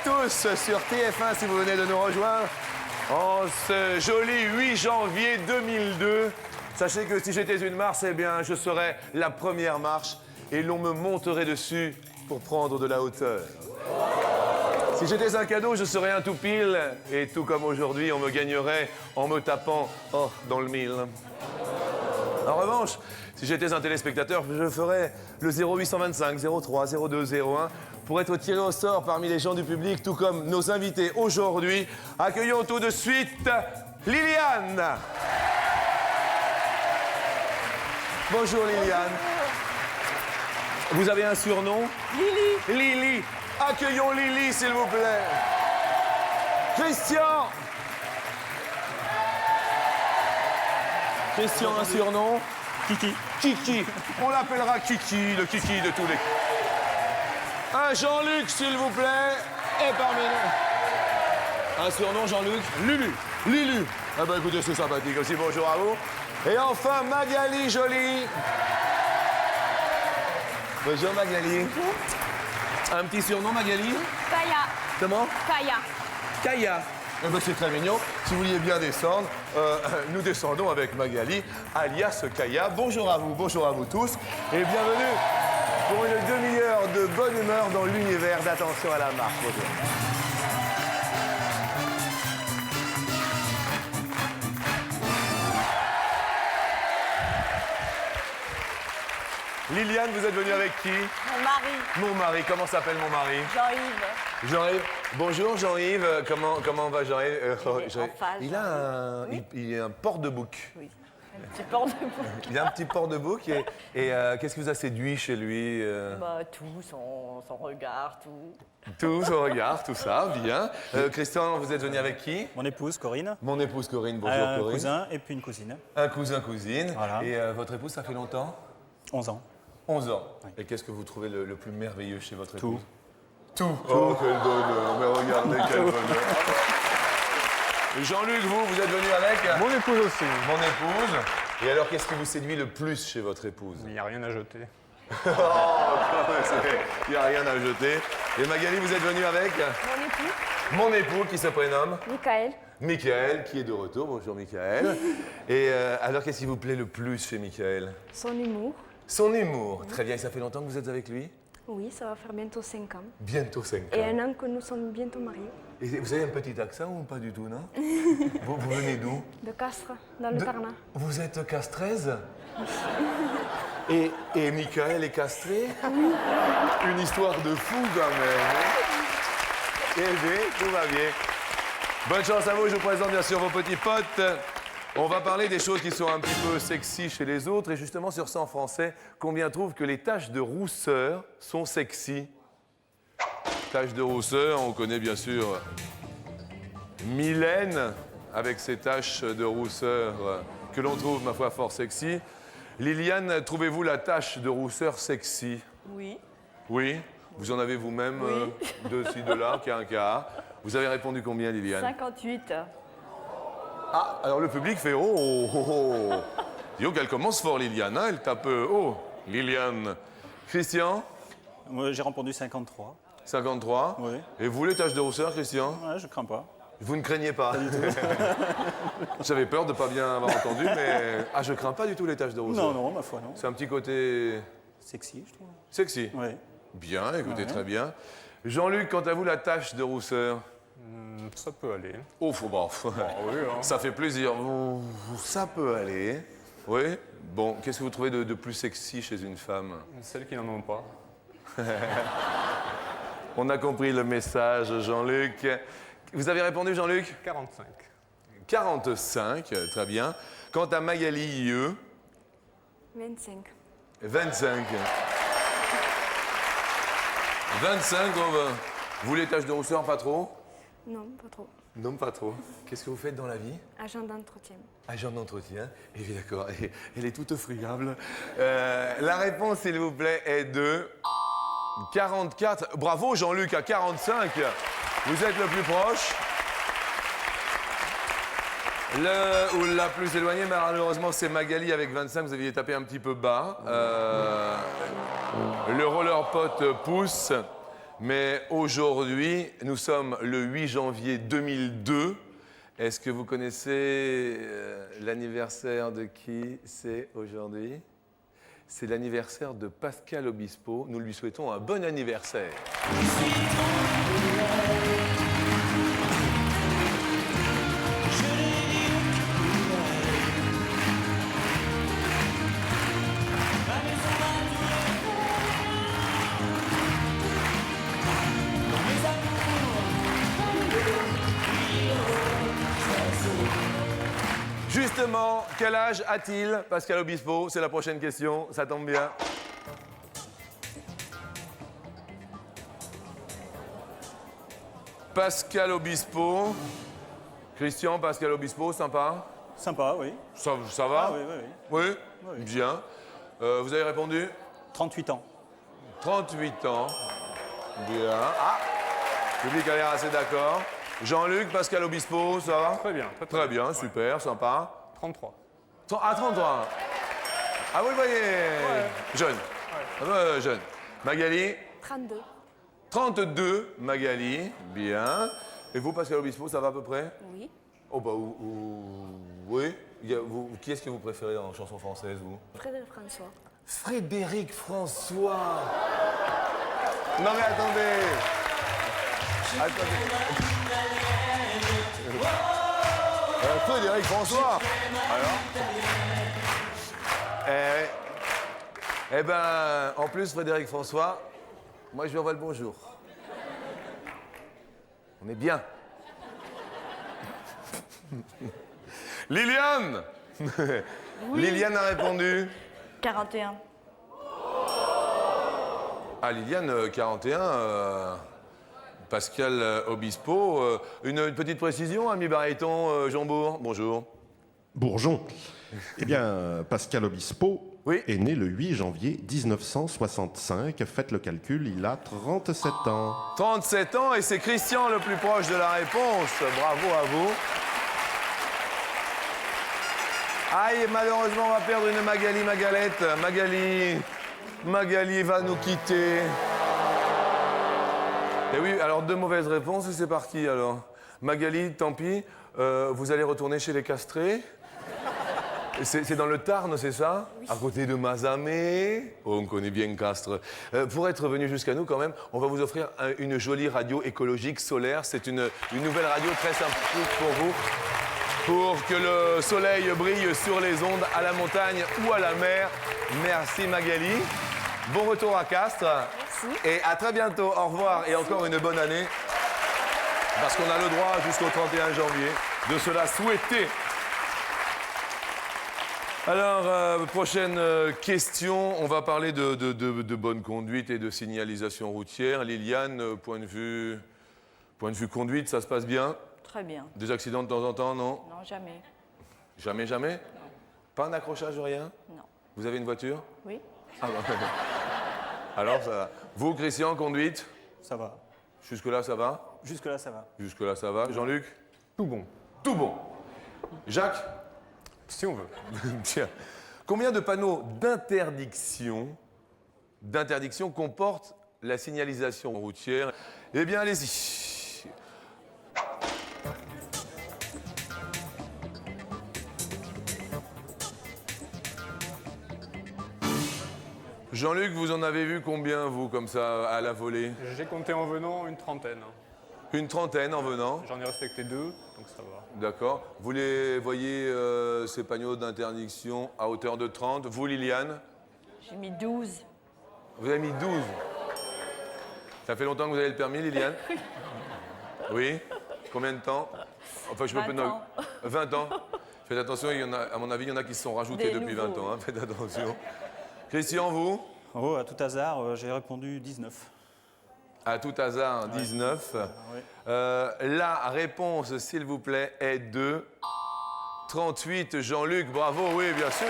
tous sur TF1 si vous venez de nous rejoindre. En ce joli 8 janvier 2002, sachez que si j'étais une marche, eh bien, je serais la première marche et l'on me monterait dessus pour prendre de la hauteur. Si j'étais un cadeau, je serais un tout pile et tout comme aujourd'hui, on me gagnerait en me tapant dans le mille. En revanche, si j'étais un téléspectateur, je ferais le 0825 03 02 01 pour être tiré au sort parmi les gens du public, tout comme nos invités aujourd'hui. Accueillons tout de suite Liliane. Bonjour Liliane. Vous avez un surnom? Lily. Lily. Accueillons Lily, s'il vous plaît. Christian. Christian, un surnom? Kiki. Kiki. On l'appellera Kiki, le Kiki de tous les... Un Jean-Luc, s'il vous plaît, est parmi nous. Un surnom, Jean-Luc? Lulu. Lulu. Ah ben écoutez, c'est sympathique aussi, bonjour à vous. Et enfin, Magali Jolie. Bonjour Magali. Bonjour. Un petit surnom, Magali? Kaya. Comment? Kaya. Kaya. Eh ben, c'est très mignon. Si vous vouliez bien descendre, nous descendons avec Magali, alias Kaya. Bonjour à vous tous. Et bienvenue pour une demi-heure de bonne humeur dans l'univers d'Attention à la marche. Bonjour. Liliane, vous êtes venue avec qui? Mon mari. Mon mari. Comment s'appelle mon mari? Jean-Yves. Jean-Yves. Bonjour Jean-Yves. Comment va Jean-Yves? Il a un, Oui. il est un porte-bouc. Oui. Un petit port de bouc. Il a un petit porte-bouc et qu'est-ce qui vous a séduit chez lui? Bah, tout, son regard, tout. Tout, son regard, tout ça, bien. Christian, vous êtes venu avec qui? Mon épouse, Corinne. Mon épouse Corinne, bonjour Un Corinne. cousin et puis une cousine. Un cousin, cousine. Voilà. Et votre épouse, ça fait longtemps? 11 ans. 11 ans. Oui. Et qu'est-ce que vous trouvez le plus merveilleux chez votre Tout. épouse? Tout. Oh, quel bonheur, mais regardez quel bonheur. Jean-Luc, vous êtes venu avec? Mon épouse aussi. Mon épouse. Et alors, qu'est-ce qui vous séduit le plus chez votre épouse? Il n'y a rien à jeter. Oh, il n'y a rien à jeter. Et Magali, vous êtes venue avec? Mon époux. Mon époux, qui se prénomme? Michael. Michael, qui est de retour. Bonjour, Michael. Et alors, qu'est-ce qui vous plaît le plus chez Michael? Son humour. Son humour. Très bien. Et ça fait longtemps que vous êtes avec lui? Oui, ça va faire bientôt 5 ans. Bientôt 5 ans. Et 1 an que nous sommes bientôt mariés. Et vous avez un petit accent ou pas du tout, non? vous venez d'où? De Castres, dans le Tarn. Vous êtes castreuse? Et Michael est castré? Une histoire de fou quand même. Eh bien, tout va bien. Bonne chance à vous, je vous présente bien sûr vos petits potes. On va parler des choses qui sont un petit peu sexy chez les autres. Et justement, sur ça en français, combien trouvent que les taches de rousseur sont sexy? Taches de rousseur, on connaît bien sûr Mylène, avec ses taches de rousseur que l'on trouve, ma foi, fort sexy. Liliane, trouvez-vous la tache de rousseur sexy? Oui. Oui? Vous en avez vous-même de ci, de là, qu'un cas. Vous avez répondu combien, Liliane? 58. Ah, alors le public fait oh, oh, oh, oh. Disons qu'elle commence fort, Liliane, hein, elle tape oh, Liliane. Christian? Moi, j'ai répondu 53. 53. Oui. Et vous, les taches de rousseur, Christian? Ouais, je crains pas. Vous ne craignez pas? J'avais peur de ne pas bien avoir entendu, mais... Ah, je crains pas du tout les taches de rousseur. Non, non, ma foi, non. C'est un petit côté Sexy, je trouve. sexy. Oui. Bien, écoutez, Ouais. très bien. Jean-Luc, quant à vous, la tache de rousseur? Ça peut aller. Oh, faut bon. Oui, hein. Ça fait plaisir. Oh, ça peut aller. Oui. Bon, qu'est-ce que vous trouvez de plus sexy chez une femme? Celles qui n'en ont pas. On a compris le message, Jean-Luc. Vous avez répondu, Jean-Luc? 45. 45, très bien. Quant à Magali IE? 25. 25. 25, vous les taches de rousseur, pas trop? Non, pas trop. Non, pas trop. Qu'est-ce que vous faites dans la vie? Agent d'entretien. Agent d'entretien. Eh bien, d'accord. Elle est toute friable. La réponse, s'il vous plaît, est de 44. Bravo, Jean-Luc, à 45. Vous êtes le plus proche. Le ou la plus éloignée, malheureusement, c'est Magali avec 25. Vous aviez tapé un petit peu bas. Le roller pot pousse. Mais aujourd'hui, nous sommes le 8 janvier 2002. Est-ce que vous connaissez l'anniversaire de qui c'est aujourd'hui? C'est l'anniversaire de Pascal Obispo. Nous lui souhaitons un bon anniversaire. Justement, quel âge a-t-il, Pascal Obispo? C'est la prochaine question, ça tombe bien. Pascal Obispo. Christian, Pascal Obispo, sympa? Sympa, oui. Ça va? Ah, oui, oui, oui. Oui? Oui. Bien. Vous avez répondu? 38 ans. 38 ans. Bien. Ah! Le public a l'air assez d'accord. Jean-Luc, Pascal Obispo, ça va? Très bien. Très bien, Ouais. super, sympa. 33. Ah, 33. Ah, vous le voyez? Jeune. Jeune. Magali? 32. 32, Magali. Bien. Et vous, Pascal Obispo, ça va à peu près? Oui. Oh, bah, oui. Qui est-ce que vous préférez en chanson française, vous? Frédéric François. Frédéric François. Non, mais attendez. Frédéric François. Alors? Eh ben, en plus, Frédéric François, moi, je lui envoie le bonjour. On est bien. Liliane. Liliane a répondu. 41. Ah, Liliane, 41. Pascal Obispo. Une petite précision, ami baryton, Jean-Bourg. Bonjour. Bourgeon. Eh bien, Pascal Obispo Oui. est né le 8 janvier 1965. Faites le calcul, il a 37 ans. 37 ans et c'est Christian le plus proche de la réponse. Bravo à vous. Aïe, malheureusement, on va perdre une Magali Magalette. Magali va nous quitter. Et oui, alors 2 mauvaises réponses et c'est parti alors. Magali, tant pis, vous allez retourner chez les castrés. C'est dans le Tarn, c'est ça? Oui. À côté de Mazamet. Oh, on connaît bien Castres. Pour être venu jusqu'à nous, quand même, on va vous offrir une jolie radio écologique solaire. C'est une nouvelle radio très sympathique pour vous. Pour que le soleil brille sur les ondes, à la montagne ou à la mer. Merci Magali. Bon retour à Castres. Merci. Et à très bientôt. Au revoir et encore une bonne année. Parce qu'on a le droit jusqu'au 31 janvier de se la souhaiter. Alors, prochaine question. On va parler de bonne conduite et de signalisation routière. Liliane, point de vue conduite, ça se passe bien? Très bien. Des accidents de temps en temps, non? Non, jamais. Jamais, jamais? Non. Pas un accrochage, rien? Non. Vous avez une voiture? Oui. Ah bah, alors, ça va. Vous, Christian, conduite? Ça va. Jusque-là, ça va? Jusque-là, ça va. Jusque-là, ça va. Jean-Luc? Tout bon. Tout bon. Jacques? Si on veut. Tiens. Combien de panneaux d'interdiction comporte la signalisation routière? Eh bien, allez-y. Jean-Luc, vous en avez vu combien, vous, comme ça, à la volée? J'ai compté en venant une trentaine. Une trentaine en venant. J'en ai respecté 2, donc ça va. D'accord. Vous les voyez, ces panneaux d'interdiction à hauteur de 30. Vous, Liliane? J'ai mis 12. Vous avez mis 12. Ça fait longtemps que vous avez le permis, Liliane? Oui. Combien de temps? Enfin, je 20 ans. 20 ans. Faites attention, il y en a, à mon avis, il y en a qui se sont rajoutés Des depuis nouveaux, 20 ans. Hein. Faites attention. Christian, vous? Oh, à tout hasard, j'ai répondu 19. À tout hasard, 19. Oui. La réponse, s'il vous plaît, est de 38. Jean-Luc, bravo, oui, bien sûr.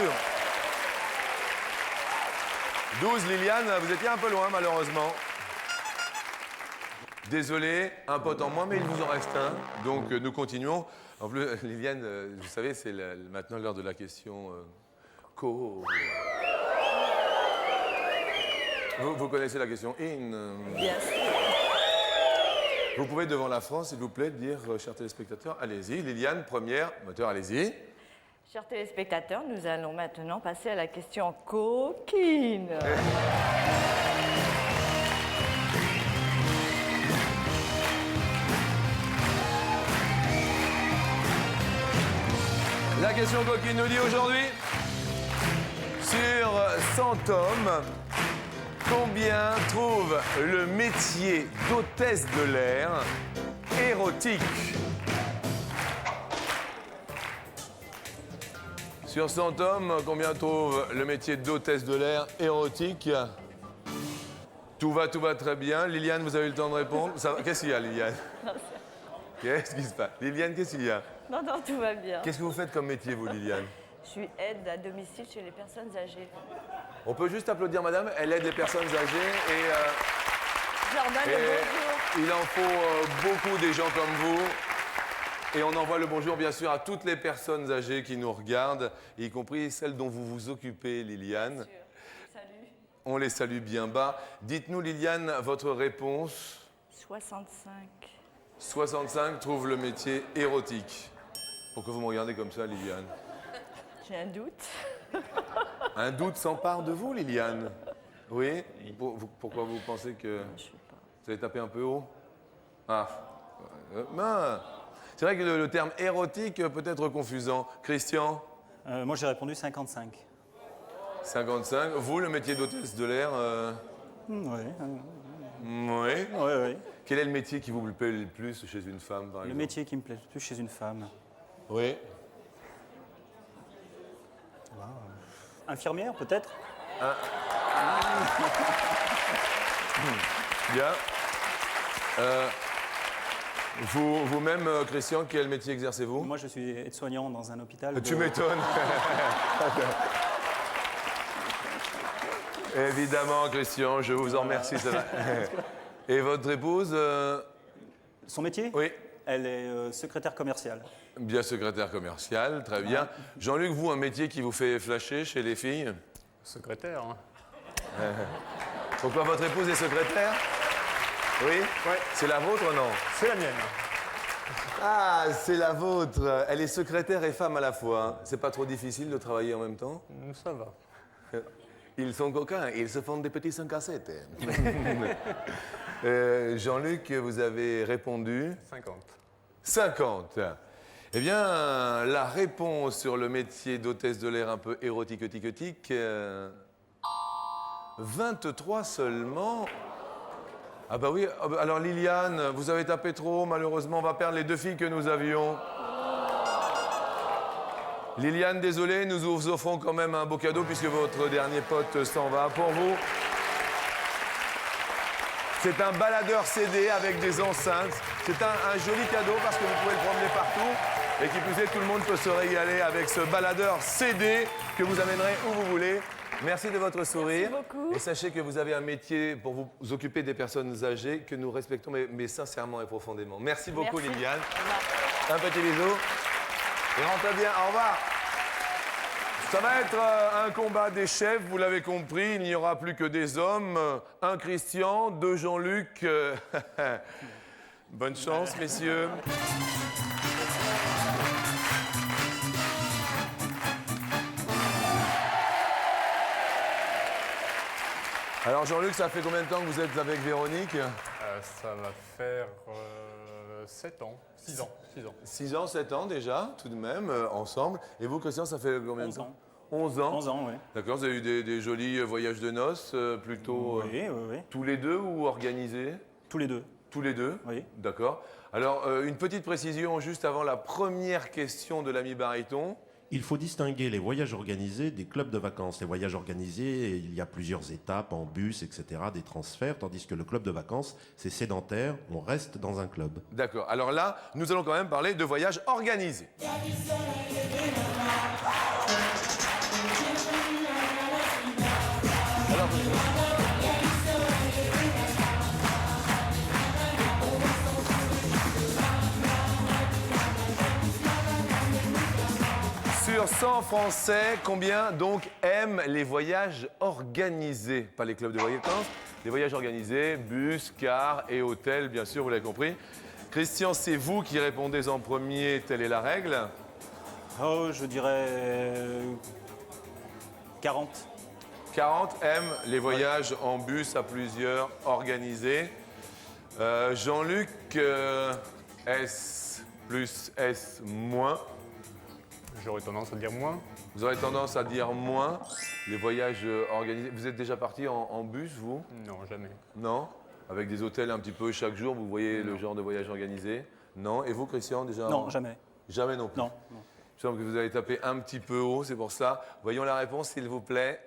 12, Liliane, vous étiez un peu loin, malheureusement. Désolé, un pote en moins, mais il vous en reste un. Donc, nous continuons. En plus, Liliane, vous savez, c'est maintenant l'heure de la question co. Vous connaissez la question in? Bien sûr. Vous pouvez, devant la France, s'il vous plaît, dire, chers téléspectateurs, allez-y. Liliane, première, moteur, allez-y. Chers téléspectateurs, nous allons maintenant passer à la question coquine. La question coquine nous dit aujourd'hui, sur 100 hommes, combien trouve le métier d'hôtesse de l'air érotique? Sur 100 hommes, combien trouve le métier d'hôtesse de l'air érotique? Tout va très bien. Liliane, vous avez eu le temps de répondre? Ça va? Qu'est-ce qu'il y a, Liliane? Qu'est-ce qui se passe? Liliane, qu'est-ce qu'il y a? Non, non, tout va bien. Qu'est-ce que vous faites comme métier, vous, Liliane? Je suis aide à domicile chez les personnes âgées. On peut juste applaudir madame, elle aide les personnes âgées et Je leur donne le bonjour. il en faut beaucoup des gens comme vous. Et on envoie le bonjour bien sûr à toutes les personnes âgées qui nous regardent, y compris celles dont vous vous occupez, Liliane. Salut. On les salue bien bas. Dites-nous, Liliane, votre réponse. 65. 65 trouve le métier érotique. Pourquoi vous me regardez comme ça, Liliane? J'ai un doute. Un doute s'empare de vous, Liliane? Oui? Pourquoi vous pensez que Je sais pas. vous avez tapé un peu haut? Ah. Mince. C'est vrai que le terme érotique peut être confusant. Christian? Moi, j'ai répondu 55. 55. Vous, le métier d'hôtesse de l'air Oui. Oui. Oui. Quel est le métier qui vous plaît le plus chez une femme, par Le exemple? métier qui me plaît le plus chez une femme. Oui. Infirmière, peut-être? Bien. Vous-même, Christian, quel métier exercez-vous? Moi, je suis aide-soignant dans un hôpital. Tu m'étonnes. Évidemment, Christian, je vous en remercie. Ça va. Et votre épouse Son métier? Oui. Elle est secrétaire commerciale. Bien secrétaire commercial, très bien. Jean-Luc, vous, un métier qui vous fait flasher chez les filles? Secrétaire. Hein. Pourquoi votre épouse est secrétaire? Oui? Ouais. C'est la vôtre, non? C'est la mienne. Ah, c'est la vôtre. Elle est secrétaire et femme à la fois. C'est pas trop difficile de travailler en même temps? Ça va. Ils sont coquins, ils se font des petits 5 cassettes. Jean-Luc, vous avez répondu 50. 50. Eh bien, la réponse sur le métier d'hôtesse de l'air un peu érotique, 23 seulement. Ah bah oui, alors Liliane, vous avez tapé trop, malheureusement, on va perdre les 2 filles que nous avions. Liliane, désolé, nous vous offrons quand même un beau cadeau puisque votre dernier pote s'en va pour vous. C'est un baladeur CD avec des enceintes. C'est un joli cadeau parce que vous pouvez le promener partout. Et qui plus est, tout le monde peut se régaler avec ce baladeur CD que vous amènerez où vous voulez. Merci de votre sourire. Merci beaucoup. Et sachez que vous avez un métier pour vous occuper des personnes âgées que nous respectons, mais sincèrement et profondément. Merci beaucoup, Merci. Liliane. Au revoir. Un petit bisou. Et rentrez bien. Au revoir. Ça va être un combat des chefs, vous l'avez compris. Il n'y aura plus que des hommes. Un Christian, 2 Jean-Luc. Bonne chance, messieurs. Alors Jean-Luc, ça fait combien de temps que vous êtes avec Véronique? Ça va faire 7 ans. 6 ans. 6 ans. 6 ans, 7 ans déjà, tout de même, ensemble. Et vous, Christian, ça fait combien de 11 temps? ans. 11 ans. 11 ans, oui. D'accord, vous avez eu des jolis voyages de noces, plutôt Oui. tous les deux ou organisés? Tous les deux. Tous les deux? Oui. D'accord. Alors, une petite précision juste avant la première question de l'ami baryton. Il faut distinguer les voyages organisés des clubs de vacances. Les voyages organisés, il y a plusieurs étapes en bus, etc., des transferts, tandis que le club de vacances, c'est sédentaire, on reste dans un club. D'accord. Alors là, nous allons quand même parler de voyages organisés. Alors, sur 100 Français, combien donc aiment les voyages organisés? Pas les clubs de vacances, des voyages organisés, bus, car et hôtel, bien sûr, vous l'avez compris. Christian, c'est vous qui répondez en premier, telle est la règle. Oh, je dirais 40. 40 aiment les voyages en bus à plusieurs organisés. Jean-Luc, S plus S moins. J'aurais tendance à dire moins. Vous aurez tendance à dire moins les voyages organisés. Vous êtes déjà parti en bus, vous? Non, jamais. Non? Avec des hôtels un petit peu chaque jour, vous voyez le genre de voyage organisé? Non. Et vous, Christian, déjà? Non, jamais. Jamais non plus. Non, non. Je sens que vous avez tapé un petit peu haut, c'est pour ça. Voyons la réponse, s'il vous plaît.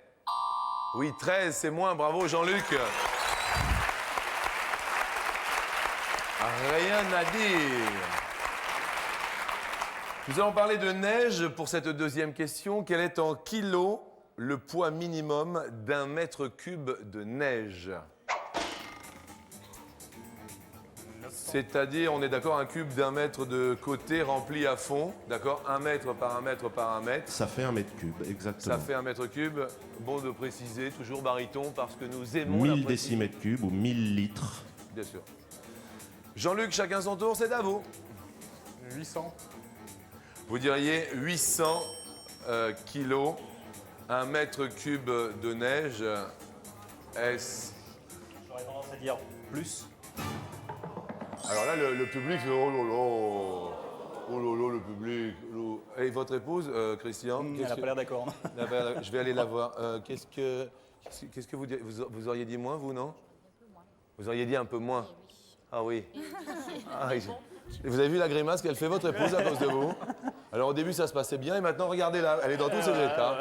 Oui, 13, c'est moins. Bravo, Jean-Luc. Rien à dire. Nous allons parler de neige pour cette deuxième question. Quel est en kilos le poids minimum d'un mètre cube de neige? C'est-à-dire, on est d'accord, un cube d'un mètre de côté rempli à fond, d'accord? 1 mètre par 1 mètre par 1 mètre. Ça fait un mètre cube, exactement. Ça fait 1 mètre cube. Bon de préciser, toujours baryton, parce que nous aimons la 1000 précision. décimètres cubes ou 1000 litres. Bien sûr. Jean-Luc, chacun son tour, c'est à vous. 800. Vous diriez 800 kilos, 1 mètre cube de neige. Est-ce... J'aurais tendance à dire plus. Alors là, le public fait oh là là, le public. Et votre épouse, Christian? Elle n'a pas l'air d'accord. Je vais aller la voir. Qu'est-ce que vous, vous auriez dit moins, vous, non? Vous auriez dit un peu moins. Ah oui. Ah, oui. Vous avez vu la grimace qu'elle fait, votre épouse, à cause de vous? Alors au début, ça se passait bien, et maintenant, regardez-la, elle est dans tous ses états.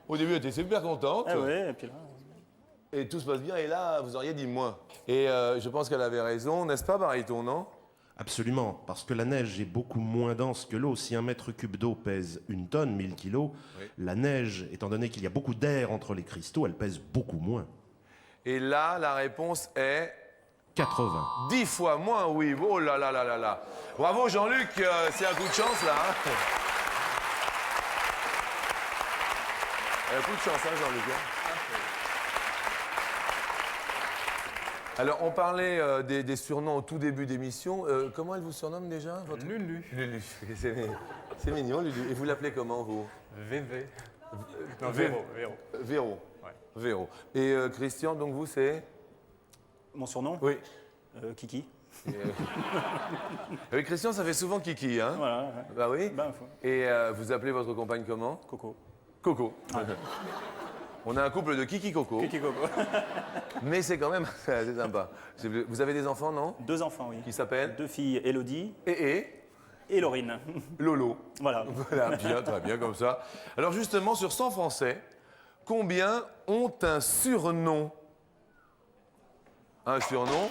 Au début, elle était super contente. Ah ouais, et puis là. Et tout se passe bien, et là, vous auriez dit moins. Et je pense qu'elle avait raison, n'est-ce pas, baryton, non? Absolument, parce que la neige est beaucoup moins dense que l'eau. Si un mètre cube d'eau pèse 1 tonne, 1000 kilos, Oui. la neige, étant donné qu'il y a beaucoup d'air entre les cristaux, elle pèse beaucoup moins. Et là, la réponse est 80. 10 fois moins, oui. Oh là là là là là. Bravo, Jean-Luc, c'est un coup de chance, là. Hein. Un coup de chance, hein, Jean-Luc. Hein. Alors, on parlait des surnoms au tout début d'émission. Comment elle vous surnomme déjà, votre... Lulu. Lulu. C'est mignon, Lulu. Et vous l'appelez comment, vous? VV. Non, Véro. Véro. Véro. Ouais. Véro. Et Christian, donc vous, c'est... Mon surnom Oui. Kiki. Avec Christian, ça fait souvent Kiki, hein? Voilà. Ouais. Bah oui. Ben, Et vous appelez votre compagne comment? Coco. Coco. On a un couple de Kiki Coco, Kiki Coco. mais c'est quand même assez sympa. Vous avez des enfants, non? 2 enfants, oui. Qui s'appellent 2 filles, Elodie et et Laurine. Lolo. Voilà. Voilà, bien, très bien comme ça. Alors justement, sur 100 Français, combien ont un surnom? Un surnom?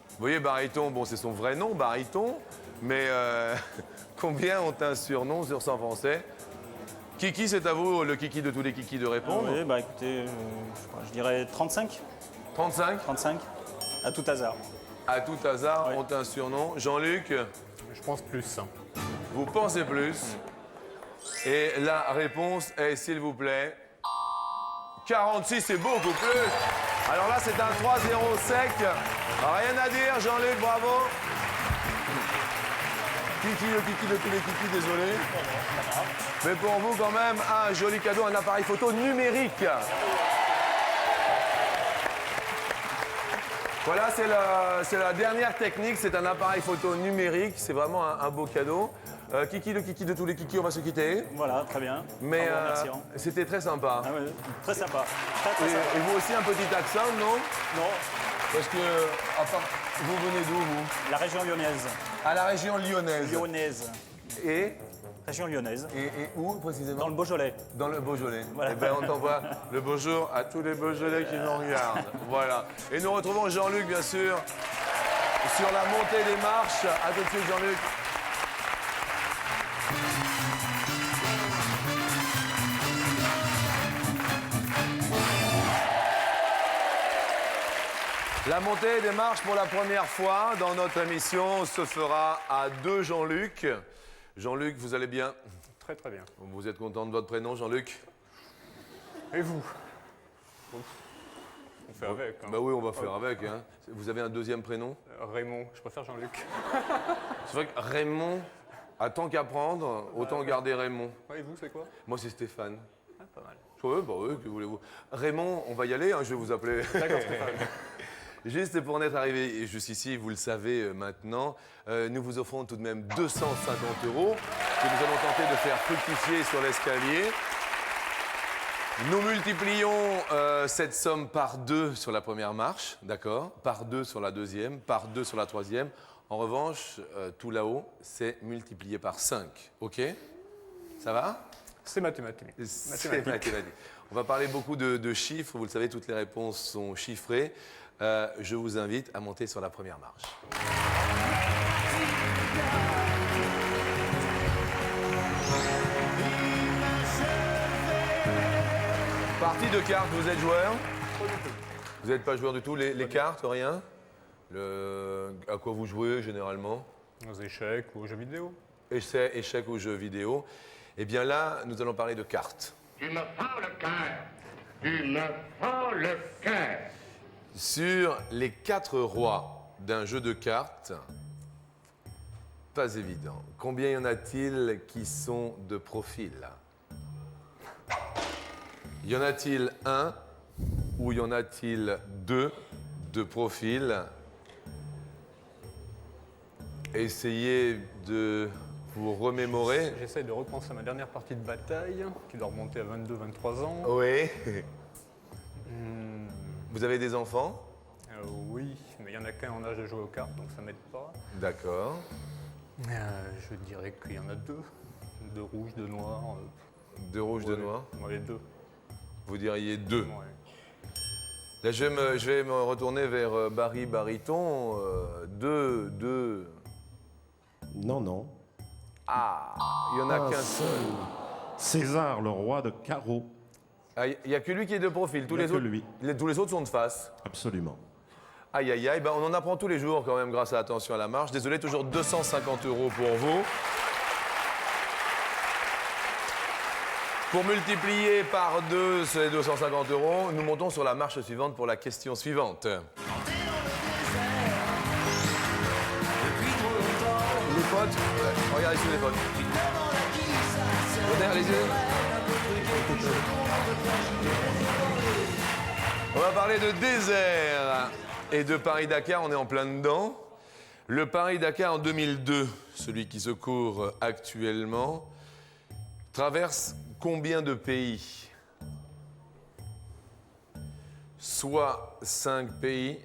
Vous voyez, baryton, bon, c'est son vrai nom, baryton, mais combien ont un surnom sur 100 Français? Kiki, c'est à vous, le kiki de tous les kikis, de répondre. Oui, bah écoutez, je dirais 35. 35, 35. À tout hasard. à tout hasard, Oui. ont un surnom. Jean-Luc, Je pense plus. vous pensez plus. Et la réponse est, s'il vous plaît, 46, c'est beaucoup plus. Alors là, c'est un 3-0 sec. Rien à dire, Jean-Luc, bravo. Kiki, le kiki de tous les kikis, désolé. Mais pour vous, quand même, un joli cadeau, un appareil photo numérique. Voilà, c'est la dernière technique, c'est un appareil photo numérique, c'est vraiment un beau cadeau. Kiki, le kiki de tous les kikis, on va se quitter. Voilà, très bien. Mais En vous remerciant. c'était très sympa. Ah ouais, très sympa. Très, très Et, sympa. et vous aussi, un petit accent, non? Non, Parce que, à part, vous venez d'où, vous? la région lyonnaise. À la région lyonnaise. Lyonnaise. Et, Région lyonnaise. et où, précisément? Dans le Beaujolais. Dans le Beaujolais. Voilà. Eh bien, on t'envoie le bonjour à tous les Beaujolais qui nous regardent. Voilà. Et nous retrouvons Jean-Luc, bien sûr, sur la montée des marches. À tout de suite, Jean-Luc. La montée des marches pour la première fois dans notre émission se fera à 2 Jean-Luc. Jean-Luc, vous allez bien? Très très bien. Vous êtes content de votre prénom, Jean-Luc? Et vous? fait avec. Hein. Bah oui, on va faire avec. Hein. Vous avez un deuxième prénom? Raymond, je préfère Jean-Luc. C'est vrai que Raymond, à tant qu'apprendre, autant garder Raymond. Ouais, et vous, c'est quoi? Moi, c'est Stéphane. Ah, pas mal. Oui, bah oui, que voulez-vous. Raymond, on va y aller, hein, je vais vous appeler. D'accord, Stéphane. Juste pour en être arrivé juste ici, vous le savez maintenant, nous vous offrons tout de même 250 € que nous allons tenter de faire fructifier sur l'escalier. Nous multiplions cette somme par 2 sur la première marche, d'accord? Par 2 sur la deuxième, par 2 sur la troisième. En revanche, tout là-haut, c'est multiplié par 5, ok? Ça va? C'est mathématique. C'est mathématique. On va parler beaucoup de chiffres, vous le savez, toutes les réponses sont chiffrées. Je vous invite à monter sur la première marche. Partie de cartes, vous êtes joueur? Vous n'êtes pas joueur du tout, les cartes, rien? À quoi vous jouez généralement? Aux échecs ou aux jeux vidéo. Échecs ou jeux vidéo. Eh bien là, nous allons parler de cartes. Tu me fends le cœur. Tu me fends le cœur. Sur les 4 rois d'un jeu de cartes, pas évident. Combien y en a-t-il qui sont de profil? Y en a-t-il un ou y en a-t-il 2 de profil? Essayez de vous remémorer. J'essaye de repenser à ma dernière partie de bataille, qui doit remonter à 22-23 ans. Oui. Vous avez des enfants? Oui, mais il n'y en a qu'un en âge de jouer aux cartes, donc ça m'aide pas. D'accord. Je dirais qu'il y en a 2. 2 rouges, 2 noirs. 2 rouges, 2 noirs? Ouais, 2. Vous diriez 2. Ouais. Là, je vais me retourner vers Barry Bariton. 2. Non, non. Ah, il n'y en a qu'un seul. César, le roi de carreau. Ah, il n'y a que lui qui est de profil. Tous Il y a les que autres, lui. tous les autres sont de face. Absolument. Aïe, aïe, aïe. Ben, on en apprend tous les jours quand même grâce à Attention à la marche. Désolé, toujours 250 € pour vous. Pour multiplier par 2 ces 250 €, nous montons sur la marche suivante pour la question suivante. Les potes, regardez ici les potes. Venez, allez-y. On va parler de désert et de Paris-Dakar, on est en plein dedans. Le Paris-Dakar en 2002, celui qui se court actuellement, traverse combien de pays? Soit 5 pays,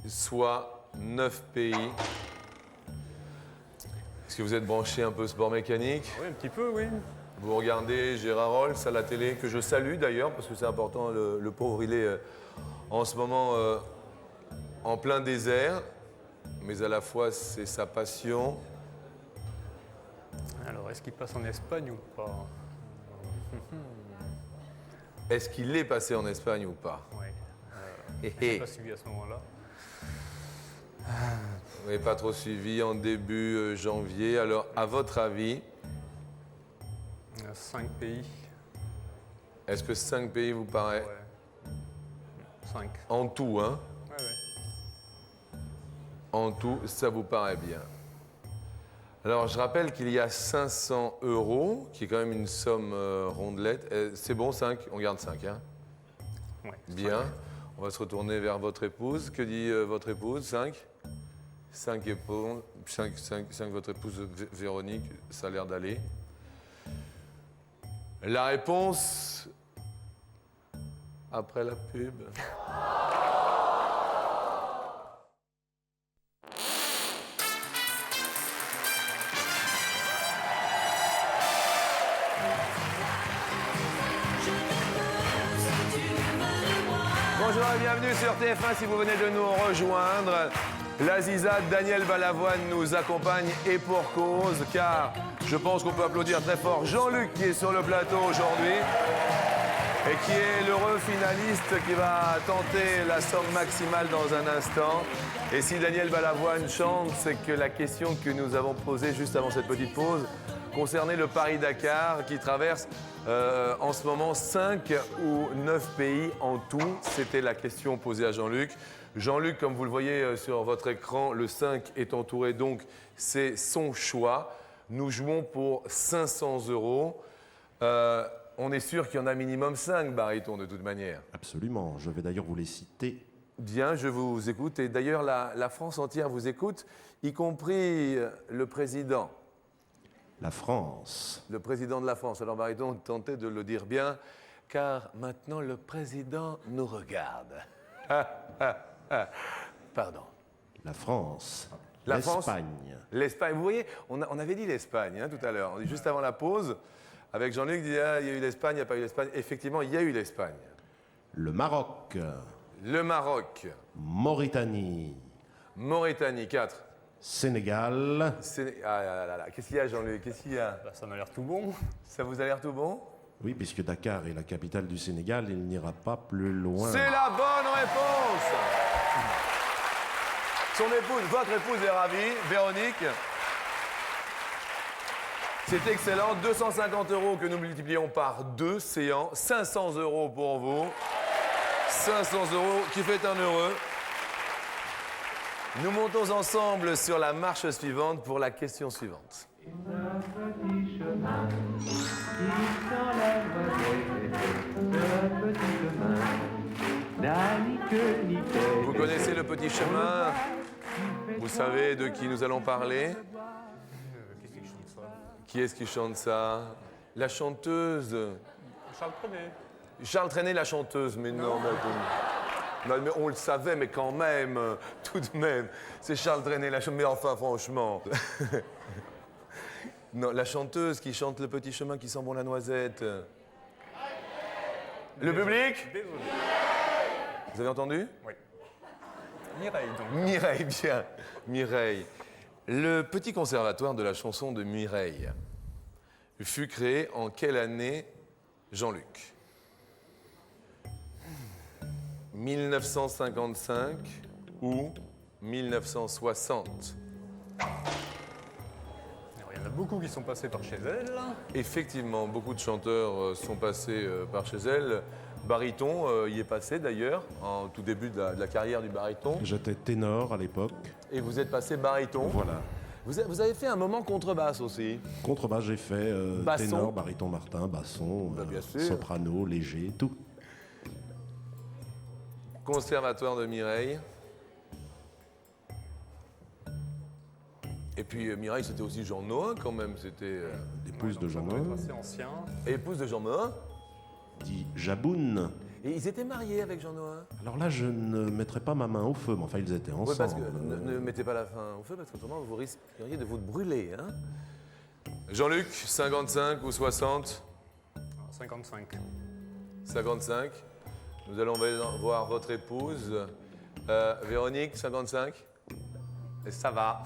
soit 9 pays. Est-ce que vous êtes branché un peu sport mécanique? Oui, un petit peu, oui. Vous regardez Gérard Rolls à la télé, que je salue d'ailleurs, parce que c'est important, le pauvre, il est en ce moment en plein désert, mais à la fois c'est sa passion. Alors, est-ce qu'il passe en Espagne ou pas? Est-ce qu'il est passé en Espagne ou pas? Oui. Hé, Je n'ai hé. pas suivi à ce moment-là. Vous n'avez pas trop suivi en début janvier, alors à votre avis, Il y a 5 pays. est-ce que 5 pays vous paraît? Ouais. 5. En tout, hein? Ouais, ouais. En tout, ça vous paraît bien. Alors, je rappelle qu'il y a 500 €, qui est quand même une somme rondelette. C'est bon, 5? On garde 5, hein? Ouais, Bien. 5. On va se retourner vers votre épouse. Que dit votre épouse? 5? 5 épaules. 5 votre épouse Véronique, ça a l'air d'aller. La réponse après la pub. Bonjour et bienvenue sur TF1 si vous venez de nous rejoindre. La zizade Daniel Balavoine nous accompagne et pour cause, car je pense qu'on peut applaudir très fort Jean-Luc qui est sur le plateau aujourd'hui et qui est l'heureux finaliste qui va tenter la somme maximale dans un instant. Et si Daniel Balavoine chante, c'est que la question que nous avons posée juste avant cette petite pause concernait le Paris-Dakar qui traverse en ce moment 5 ou 9 pays en tout. C'était la question posée à Jean-Luc. Jean-Luc, comme vous le voyez sur votre écran, le 5 est entouré, donc c'est son choix. Nous jouons pour 500 €. On est sûr qu'il y en a minimum 5 barytons de toute manière. Absolument. Je vais d'ailleurs vous les citer. Bien, je vous écoute. Et d'ailleurs, la France entière vous écoute, y compris le président. La France. Le président de la France. Alors, baryton, tentez de le dire bien, car maintenant, le président nous regarde. Pardon. La France. La France. L'Espagne. L'Espagne. Vous voyez, on avait dit l'Espagne hein, tout à l'heure. Juste avant la pause, avec Jean-Luc, il dit ah, il y a eu l'Espagne, il n'y a pas eu l'Espagne. Effectivement, il y a eu l'Espagne. Le Maroc. Le Maroc. Mauritanie. Mauritanie, 4. Sénégal. Ah là là là. Qu'est-ce qu'il y a, Jean-Luc? Qu'est-ce qu'il y a? Bah, ça m'a l'air tout bon. Ça vous a l'air tout bon? Oui, puisque Dakar est la capitale du Sénégal, il n'ira pas plus loin. C'est la bonne réponse. Son épouse, votre épouse est ravie, Véronique. C'est excellent. 250 € que nous multiplions par 2 séants. 500 € pour vous. 500 € qui fait un heureux. Nous montons ensemble sur la marche suivante pour la question suivante. Vous connaissez le petit chemin? Vous savez de qui nous allons parler? Qu'est-ce qui chante ça? Qui est-ce qui chante ça? La chanteuse. Charles Trenet. Charles Trenet, la chanteuse, mais non, non, mais on le savait, mais quand même, tout de même. C'est Charles Trenet, la chanteuse, mais enfin, franchement. Non, la chanteuse qui chante le petit chemin qui sent bon la noisette. Le public? Désolé. Vous avez entendu? Oui. Mireille, donc. Mireille, bien. Mireille. Le petit conservatoire de la chanson de Mireille fut créé en quelle année, Jean-Luc? 1955 ou 1960? Alors, il y en a beaucoup qui sont passés par chez elle. Effectivement, beaucoup de chanteurs sont passés par chez elle. Baryton y est passé d'ailleurs, en tout début de la carrière du baryton. J'étais ténor à l'époque. Et vous êtes passé baryton. Voilà. Vous avez fait un moment contrebasse aussi. Contrebasse, j'ai fait Basson. ténor, baryton Martin, basson, Bah, bien sûr. soprano, léger, tout. Conservatoire de Mireille. Et puis Mireille, c'était aussi Jean Nohain quand même. C'était L'épouse de Ça doit Jean-Noël, être assez ancien. épouse de Jean Nohain. dit Jaboun. Et ils étaient mariés avec Jean Nohain. Alors là, je ne mettrai pas ma main au feu, mais enfin, ils étaient Oui, ensemble. parce que ne mettez pas la fin au feu, parce qu'autrement vous risqueriez de vous brûler. Hein. Jean-Luc, 55 ou 60? 55. 55. Nous allons voir votre épouse. Véronique, 55? Ça va.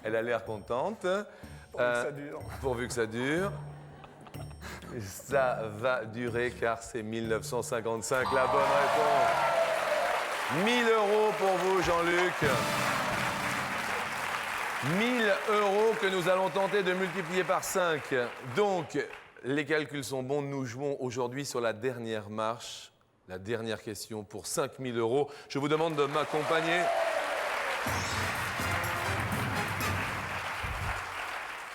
Elle a l'air contente. Pourvu que ça dure. Pourvu que ça dure. Ça va durer car c'est 1955 la bonne réponse. 1000 € pour vous, Jean-Luc. 1000 € que nous allons tenter de multiplier par 5. Donc, les calculs sont bons. Nous jouons aujourd'hui sur la dernière marche, la dernière question pour 5000 €. Je vous demande de m'accompagner.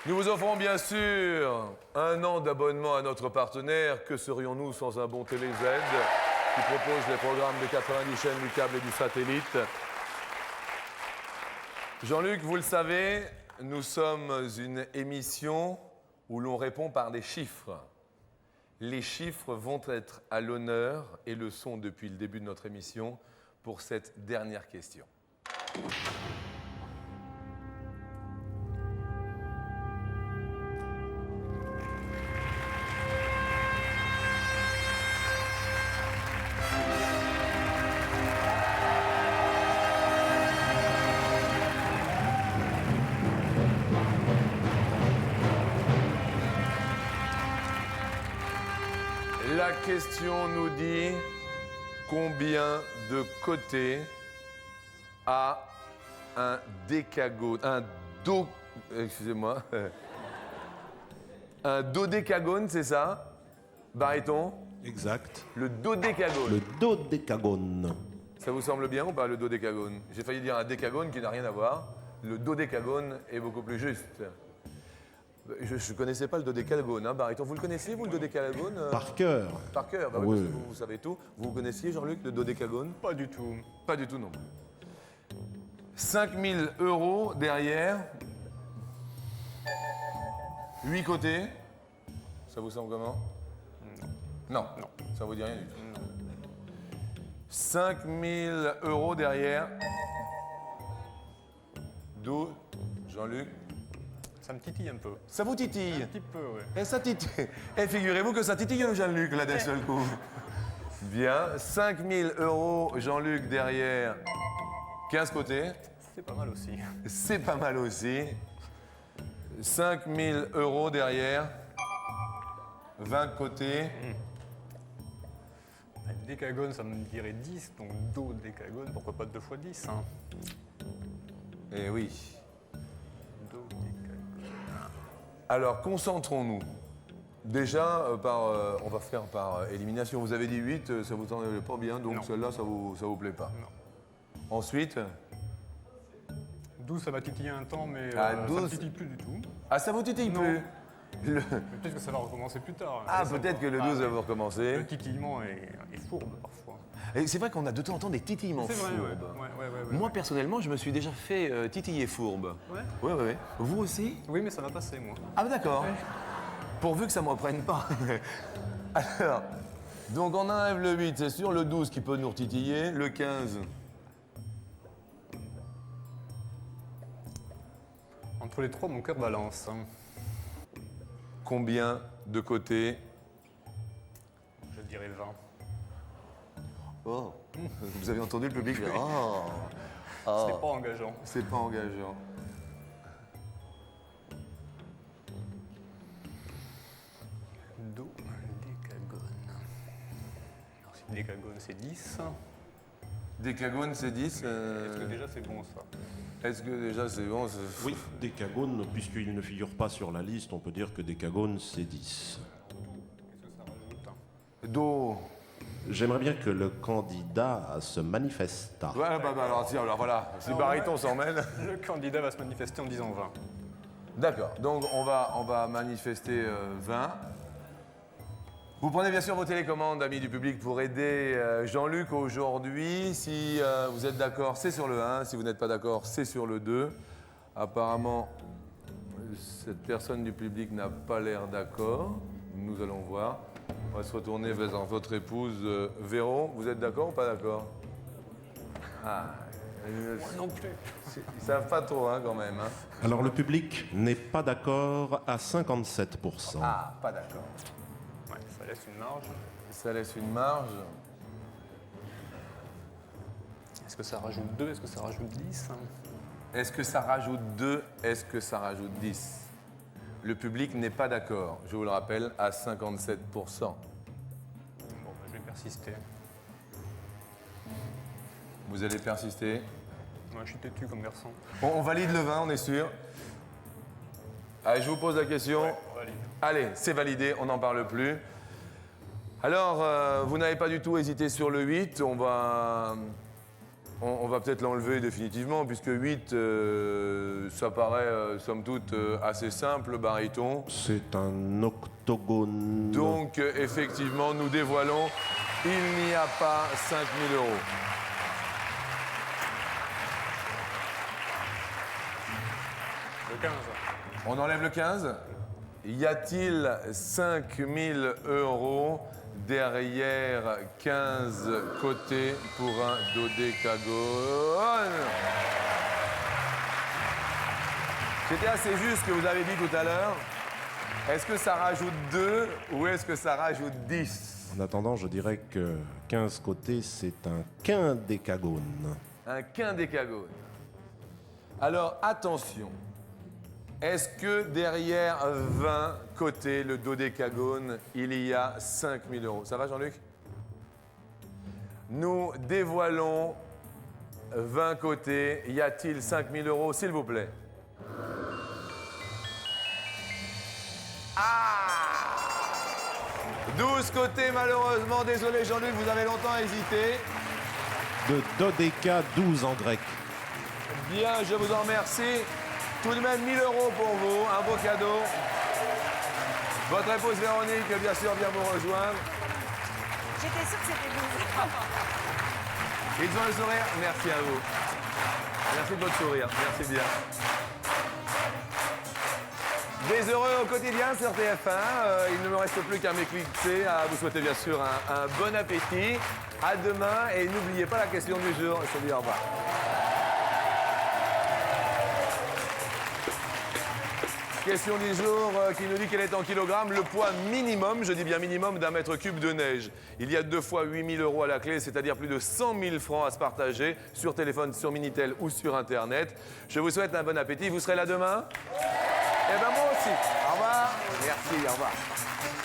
Nous vous offrons bien sûr 1 an d'abonnement à notre partenaire. Que serions-nous sans un bon TéléZ qui propose les programmes de 90 chaînes du câble et du satellite? Jean-Luc, vous le savez, nous sommes une émission où l'on répond par des chiffres. Les chiffres vont être à l'honneur et le sont depuis le début de notre émission pour cette dernière question. La question nous dit combien de côtés a un décagone, excusez-moi, Un dodécagone, c'est ça? Baryton? Exact. Le dodécagone. Le dodécagone. Ça vous semble bien ou pas, le dodécagone? J'ai failli dire un décagone qui n'a rien à voir. Le dodécagone est beaucoup plus juste. Je ne connaissais pas le dodécagone, hein, Baryton. Vous le connaissiez, vous, le dodécagone Par cœur. Par cœur, bah oui, Oui. parce que vous savez tout. Vous connaissiez, Jean-Luc, le dodécagone? Pas du tout. Pas du tout, non. 5 000 € derrière. 8 côtés. Ça vous semble comment? Non. Non. Ça vous dit rien du tout. 5 000 € derrière. 12. Jean-Luc. Ça me titille un peu. Ça vous titille? Un petit peu, oui. Et ça titille. Et figurez-vous que ça titille Jean-Luc, là, d'un seul coup. Bien. 5 000 € Jean-Luc derrière. 15 côtés. C'est pas mal aussi. C'est pas mal aussi. 5 000 € derrière. 20 côtés. Un décagone, ça me dirait 10, donc dodécagone, pourquoi pas 2 fois 10 hein. Eh oui. Dodécagone. Alors, concentrons-nous. Déjà, on va faire par élimination. Vous avez dit 8, ça vous semble pas bien, donc Non. celle-là, ça vous plaît pas. Non. Ensuite, 12, ça m'a titillé un temps, mais Ah, ça 12. me titille plus du tout. ah, ça vous titille Non. plus? Mais peut-être que ça va recommencer plus tard. Ah, Ça peut-être va. que le 12 va vous recommencer. Le titillement est fourbe parfois. Et c'est vrai qu'on a de temps en temps des titillements C'est vrai, fourbes. ouais. Moi, personnellement, je me suis déjà fait titiller fourbe. Ouais. Ouais. Vous aussi? Oui, mais ça va passer, moi. Ah, d'accord. Pourvu que ça ne me reprenne pas. Alors, donc on enlève le 8, c'est sûr. Le 12 qui peut nous retitiller. Le 15. Entre les trois, mon cœur balance. hein. Combien de côtés? Je dirais 20. Oh, vous avez entendu le public faire oh. C'est pas engageant. C'est pas engageant. Dodécagone. Alors, si décagone, c'est 10. Décagone, c'est 10. Est-ce que déjà c'est bon ça? Est-ce que déjà c'est bon? Oui, décagone, puisqu'il ne figure pas sur la liste, on peut dire que décagone, c'est 10. Qu'est-ce que ça rajoute Do. J'aimerais bien que le candidat se manifeste. Voilà, alors, tiens, alors voilà, si Baryton s'en mêle. Le candidat va se manifester en disant 20. D'accord, donc on va manifester 20. Vous prenez bien sûr vos télécommandes, amis du public, pour aider Jean-Luc aujourd'hui. Si vous êtes d'accord, c'est sur le 1. Si vous n'êtes pas d'accord, c'est sur le 2. Apparemment, cette personne du public n'a pas l'air d'accord. Nous allons voir. On va se retourner vers votre épouse Véro. Vous êtes d'accord ou pas d'accord? Ah, Non plus. ils savent pas trop hein, quand même. Hein. Alors le public n'est pas d'accord à 57%. Ah, pas d'accord. Ouais, ça laisse une marge. Ça laisse une marge. Est-ce que ça rajoute 2? Est-ce que ça rajoute 10? Est-ce que ça rajoute 2? Est-ce que ça rajoute 10? Le public n'est pas d'accord, je vous le rappelle, à 57%. Bon, bah, je vais persister. Vous allez persister. Moi, je suis têtu comme garçon. On valide le 20, on est sûr. Allez, je vous pose la question. On valide. Allez, c'est validé, on n'en parle plus. Alors, vous n'avez pas du tout hésité sur le 8. On va peut-être l'enlever définitivement, puisque 8, ça paraît, somme toute, assez simple, Baryton. C'est un octogone. Donc, effectivement, nous dévoilons, il n'y a pas 5 000 €. Le 15. On enlève le 15. Y a-t-il 5 000 € derrière 15 côtés pour un dodécagone? C'était assez juste ce que vous avez dit tout à l'heure. Est-ce que ça rajoute 2 ou est-ce que ça rajoute 10? En attendant, je dirais que 15 côtés, c'est un quindécagone. Un quindécagone. Alors, attention. Est-ce que derrière 20 côtés, le dodécagone, il y a 5 000 €? Ça va, Jean-Luc? Nous dévoilons 20 côtés. Y a-t-il 5 000 €, s'il vous plaît? Ah! 12 côtés, malheureusement. Désolé, Jean-Luc, vous avez longtemps hésité. De dodéca 12 en grec. Bien, je vous en remercie. Tout de même 1000 € pour vous, un beau cadeau. Votre épouse Véronique, bien sûr, vient vous rejoindre. J'étais sûre que c'était 12. Ils ont le sourire. Merci à vous. Merci de votre sourire. Merci bien. Des heureux au quotidien sur TF1. Il ne me reste plus qu'à m'éclipser, à vous souhaiter bien sûr un bon appétit. À demain et n'oubliez pas la question du jour. Je vous dis au revoir. Question du jour qui nous dit quel est en kilogrammes le poids minimum, je dis bien minimum, d'un mètre cube de neige. Il y a 2 fois 8 000 € à la clé, c'est-à-dire plus de 100 000 francs à se partager sur téléphone, sur Minitel ou sur Internet. Je vous souhaite un bon appétit. Vous serez là demain? Eh bien moi aussi. Au revoir. Merci, au revoir.